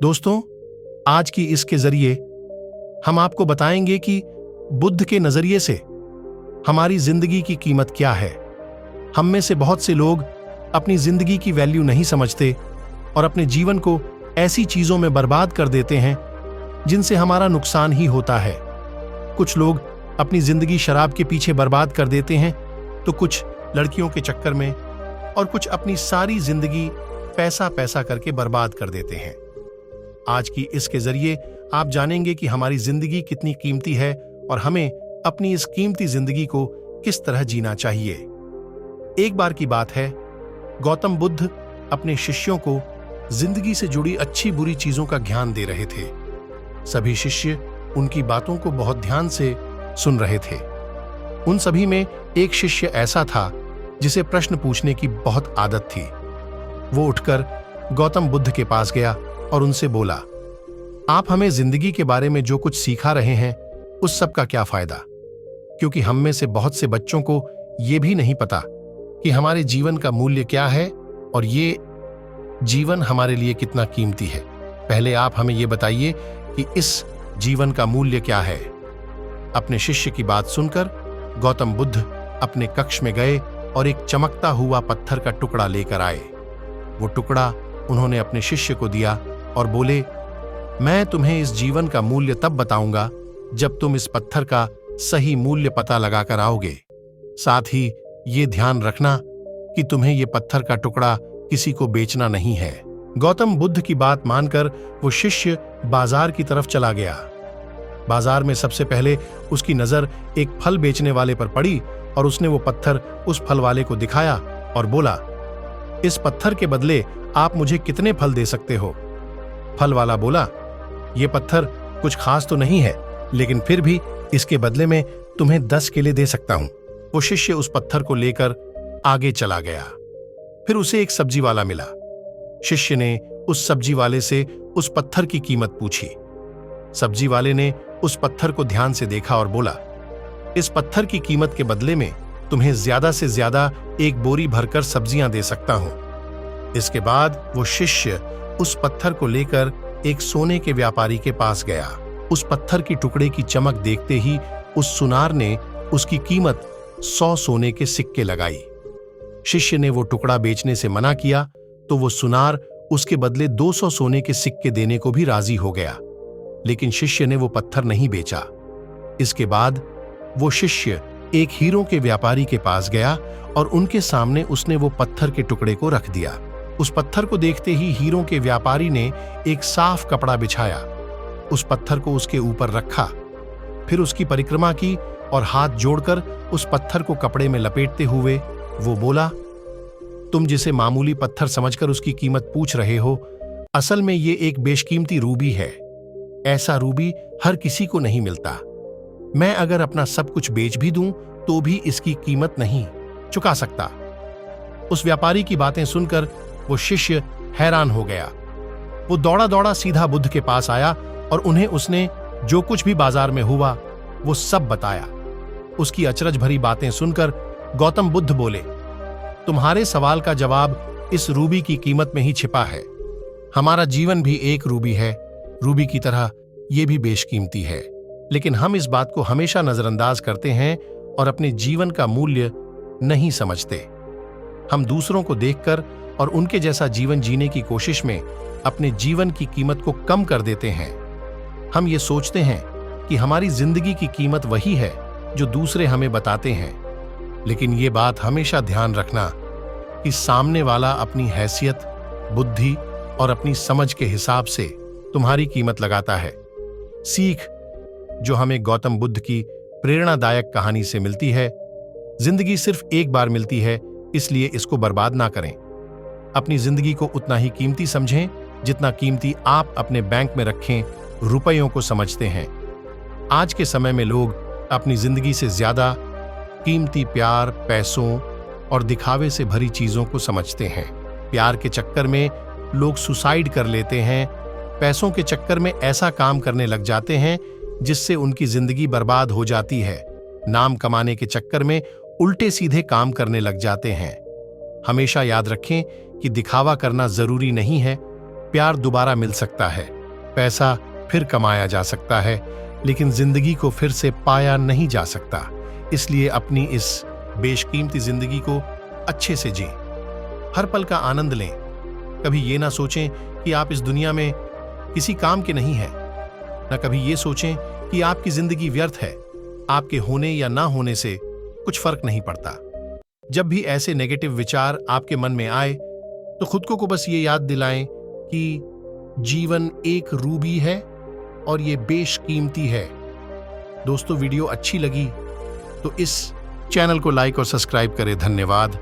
दोस्तों, आज की इसके जरिए हम आपको बताएंगे कि बुद्ध के नजरिए से हमारी जिंदगी की कीमत क्या है। हम में से बहुत से लोग अपनी जिंदगी की वैल्यू नहीं समझते और अपने जीवन को ऐसी चीजों में बर्बाद कर देते हैं जिनसे हमारा नुकसान ही होता है। कुछ लोग अपनी जिंदगी शराब के पीछे बर्बाद कर देते हैं, तो कुछ लड़कियों के चक्कर में, और कुछ अपनी सारी जिंदगी पैसा पैसा करके बर्बाद कर देते हैं। आज की इसके जरिए आप जानेंगे कि हमारी जिंदगी कितनी कीमती है और हमें अपनी इस कीमती जिंदगी को किस तरह जीना चाहिए। एक बार की बात है, गौतम बुद्ध अपने शिष्यों को जिंदगी से जुड़ी अच्छी बुरी चीजों का ज्ञान दे रहे थे। सभी शिष्य उनकी बातों को बहुत ध्यान से सुन रहे थे। उन सभी में एक शिष्य ऐसा था जिसे प्रश्न पूछने की बहुत आदत थी। वो उठकर गौतम बुद्ध के पास गया और उनसे बोला, आप हमें जिंदगी के बारे में जो कुछ सिखा रहे हैं उस सब का क्या फायदा, क्योंकि हम में से बहुत से बच्चों को ये भी नहीं पता कि हमारे जीवन का मूल्य क्या है और ये जीवन हमारे लिए कितना कीमती है। पहले आप हमें ये बताइए कि इस जीवन का मूल्य क्या है। अपने शिष्य की बात सुनकर गौतम बुद्ध अपने कक्ष में गए और एक चमकता हुआ पत्थर का टुकड़ा लेकर आए। वो टुकड़ा उन्होंने अपने शिष्य को दिया और बोले, मैं तुम्हें इस जीवन का मूल्य तब बताऊंगा जब तुम इस पत्थर का सही मूल्य पता लगाकर आओगे। साथ ही ये ध्यान रखना कि तुम्हें ये पत्थर का टुकड़ा किसी को बेचना नहीं है। गौतम बुद्ध की बात मानकर वो शिष्य बाजार की तरफ चला गया। बाजार में सबसे पहले उसकी नजर एक फल बेचने वाले पर पड़ी और उसने वो पत्थर उस फल वाले को दिखाया और बोला, इस पत्थर के बदले आप मुझे कितने फल दे सकते हो? फल वाला बोला, ये पत्थर कुछ खास तो नहीं है, लेकिन फिर भी इसके बदले में तुम्हें 10 केले दे सकता हूं। वो शिष्य उस पत्थर को लेकर आगे चला गया। फिर उसे एक सब्जी वाला मिला। शिष्य ने उस सब्जी वाले से उस पत्थर की कीमत पूछी। सब्जी वाले ने उस पत्थर को ध्यान से देखा और बोला, इस पत्थर की कीमत के बदले में तुम्हें ज्यादा से ज्यादा एक बोरी भरकर सब्जियां दे सकता हूं। इसके बाद वो शिष्य उस पत्थर को लेकर एक सोने के व्यापारी के पास गया। उस पत्थर की टुकड़े की चमक देखते ही उस सुनार ने उसकी कीमत 100 सोने के सिक्के लगाई। शिष्य ने वो टुकड़ा बेचने से मना किया तो वो सुनार उसके बदले 200 सोने के सिक्के देने को भी राजी हो गया, लेकिन शिष्य ने वो पत्थर नहीं बेचा। इसके बाद वो शिष्य एक हीरों के व्यापारी के पास गया और उनके सामने उसने वो पत्थर के टुकड़े को रख दिया। उस पत्थर को देखते ही हीरों के व्यापारी ने एक साफ कपड़ा बिछाया, उस पत्थर को उसके ऊपर रखा, फिर उसकी परिक्रमा की और हाथ जोड़कर उस पत्थर को कपड़े में लपेटते हुए वो बोला, तुम जिसे मामूली पत्थर समझकर उसकी कीमत पूछ रहे हो, असल में ये एक बेशकीमती रूबी है। ऐसा रूबी हर किसी को नहीं मिलता। मैं अगर अपना सब कुछ बेच भी दूं तो भी इसकी कीमत नहीं चुका सकता। उस व्यापारी की बातें सुनकर वो शिष्य हैरान हो गया। वो दौड़ा दौड़ा सीधा बुद्ध के पास आया और उन्हें उसने जो कुछ भी बाजार में हुआ वो सब बताया। उसकी अचरज भरी बातें सुनकर गौतम बुद्ध बोले, तुम्हारे सवाल का जवाब इस रूबी की कीमत में ही छिपा है। हमारा जीवन भी एक रूबी है, रूबी की तरह ये भी बेशकीमती है, लेकिन हम इस बात को हमेशा नजरअंदाज करते हैं और अपने जीवन का मूल्य नहीं समझते। हम दूसरों को देखकर और उनके जैसा जीवन जीने की कोशिश में अपने जीवन की कीमत को कम कर देते हैं। हम ये सोचते हैं कि हमारी जिंदगी की कीमत वही है जो दूसरे हमें बताते हैं, लेकिन ये बात हमेशा ध्यान रखना कि सामने वाला अपनी हैसियत, बुद्धि और अपनी समझ के हिसाब से तुम्हारी कीमत लगाता है। सीख जो हमें गौतम बुद्ध की प्रेरणादायक कहानी से मिलती है, जिंदगी सिर्फ एक बार मिलती है, इसलिए इसको बर्बाद ना करें। अपनी जिंदगी को उतना ही कीमती समझें जितना कीमती आप अपने बैंक में रखें रुपयों को समझते हैं। आज के समय में लोग अपनी जिंदगी से ज्यादा कीमती प्यार, पैसों और दिखावे से भरी चीजों को समझते हैं। प्यार के चक्कर में लोग सुसाइड कर लेते हैं, पैसों के चक्कर में ऐसा काम करने लग जाते हैं जिससे उनकी जिंदगी बर्बाद हो जाती है। नाम कमाने के चक्कर में उल्टे सीधे काम करने लग जाते हैं। हमेशा याद रखें कि दिखावा करना जरूरी नहीं है, प्यार दोबारा मिल सकता है, पैसा फिर कमाया जा सकता है, लेकिन जिंदगी को फिर से पाया नहीं जा सकता। इसलिए अपनी इस बेशकीमती जिंदगी को अच्छे से जिएं, हर पल का आनंद लें। कभी ये ना सोचें कि आप इस दुनिया में किसी काम के नहीं हैं, न कभी ये सोचें कि आपकी जिंदगी व्यर्थ है। आपके होने या ना होने से कुछ फर्क नहीं पड़ता। जब भी ऐसे नेगेटिव विचार आपके मन में आए तो खुद को बस ये याद दिलाएं कि जीवन एक रूबी है और ये बेशकीमती है। दोस्तों, वीडियो अच्छी लगी तो इस चैनल को लाइक और सब्सक्राइब करें। धन्यवाद।